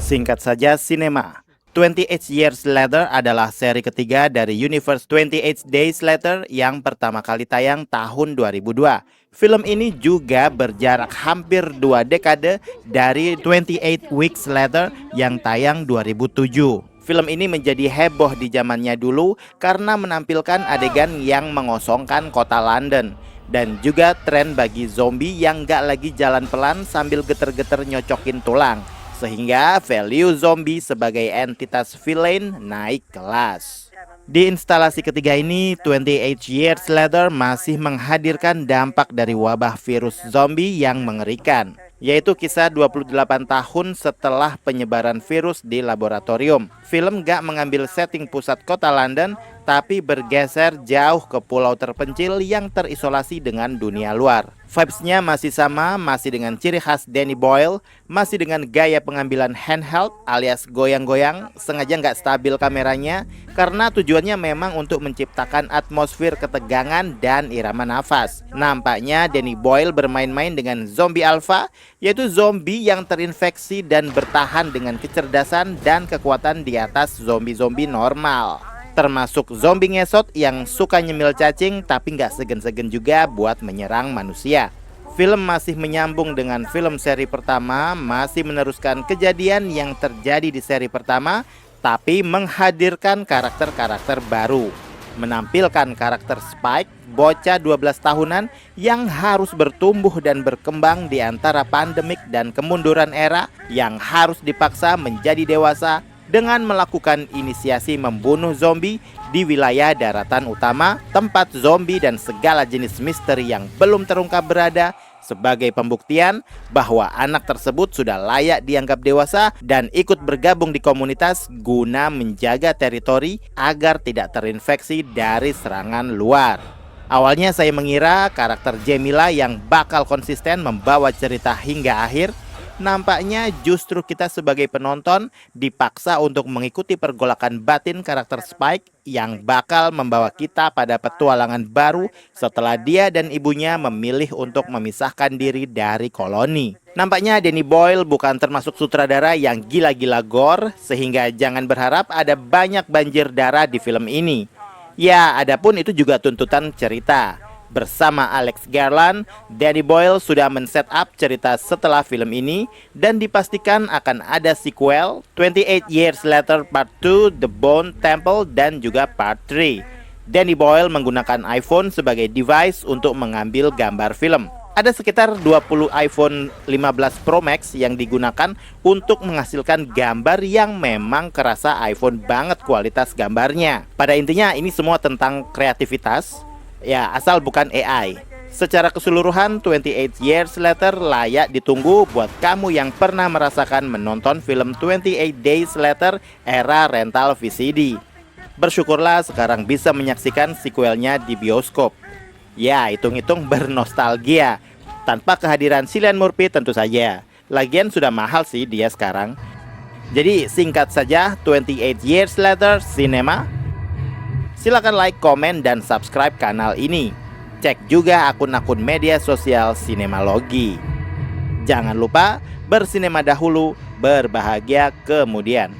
Singkat saja, sinema. 28 Years Later adalah seri ketiga dari universe 28 Days Later yang pertama kali tayang tahun 2002. Film ini juga berjarak hampir 2 dekade dari 28 Weeks Later yang tayang 2007. Film ini menjadi heboh di zamannya dulu karena menampilkan adegan yang mengosongkan kota London. Dan juga tren bagi zombie yang gak lagi jalan pelan sambil geter-geter nyocokin tulang. Sehingga value zombie sebagai entitas villain naik kelas. Di instalasi ketiga ini, 28 Years Later masih menghadirkan dampak dari wabah virus zombie yang mengerikan, yaitu kisah 28 tahun setelah penyebaran virus di laboratorium. Film gak mengambil setting pusat kota London, tapi bergeser jauh ke pulau terpencil yang terisolasi dengan dunia luar. Vibes-nya masih sama, masih dengan ciri khas Danny Boyle, masih dengan gaya pengambilan handheld alias goyang-goyang, sengaja nggak stabil kameranya, karena tujuannya memang untuk menciptakan atmosfer ketegangan dan irama nafas. Nampaknya Danny Boyle bermain-main dengan zombie alpha, yaitu zombie yang terinfeksi dan bertahan dengan kecerdasan dan kekuatan di atas zombie-zombie normal. Termasuk zombie ngesot yang suka nyemil cacing tapi nggak segan-segan juga buat menyerang manusia. Film masih menyambung dengan film seri pertama, masih meneruskan kejadian yang terjadi di seri pertama, tapi menghadirkan karakter-karakter baru. Menampilkan karakter Spike, bocah 12 tahunan yang harus bertumbuh dan berkembang di antara pandemik dan kemunduran era, yang harus dipaksa menjadi dewasa dengan melakukan inisiasi membunuh zombie di wilayah daratan utama, tempat zombie dan segala jenis misteri yang belum terungkap berada, sebagai pembuktian bahwa anak tersebut sudah layak dianggap dewasa dan ikut bergabung di komunitas guna menjaga teritori agar tidak terinfeksi dari serangan luar. Awalnya saya mengira karakter Jamila yang bakal konsisten membawa cerita hingga akhir. Nampaknya justru kita sebagai penonton dipaksa untuk mengikuti pergolakan batin karakter Spike yang bakal membawa kita pada petualangan baru setelah dia dan ibunya memilih untuk memisahkan diri dari koloni. Nampaknya Danny Boyle bukan termasuk sutradara yang gila-gila gore, sehingga jangan berharap ada banyak banjir darah di film ini. Ya, adapun itu juga tuntutan cerita. Bersama Alex Garland, Danny Boyle sudah men-set up cerita setelah film ini dan dipastikan akan ada sequel 28 Years Later Part 2, The Bone Temple, dan juga Part 3. Danny Boyle menggunakan iPhone sebagai device untuk mengambil gambar film. Ada sekitar 20 iPhone 15 Pro Max yang digunakan untuk menghasilkan gambar yang memang kerasa iPhone banget kualitas gambarnya. Pada intinya ini semua tentang kreativitas. Ya, asal bukan AI. Secara keseluruhan, 28 Years Later layak ditunggu buat kamu yang pernah merasakan menonton film 28 Days Later era rental VCD. Bersyukurlah sekarang bisa menyaksikan sequelnya di bioskop. Ya, hitung-hitung bernostalgia. Tanpa kehadiran Cillian Murphy tentu saja. Lagian sudah mahal sih dia sekarang. Jadi singkat saja, 28 Years Later Cinema. Silakan like, komen, dan subscribe kanal ini. Cek juga akun-akun media sosial Sinemalogi. Jangan lupa bersinema dahulu, berbahagia kemudian.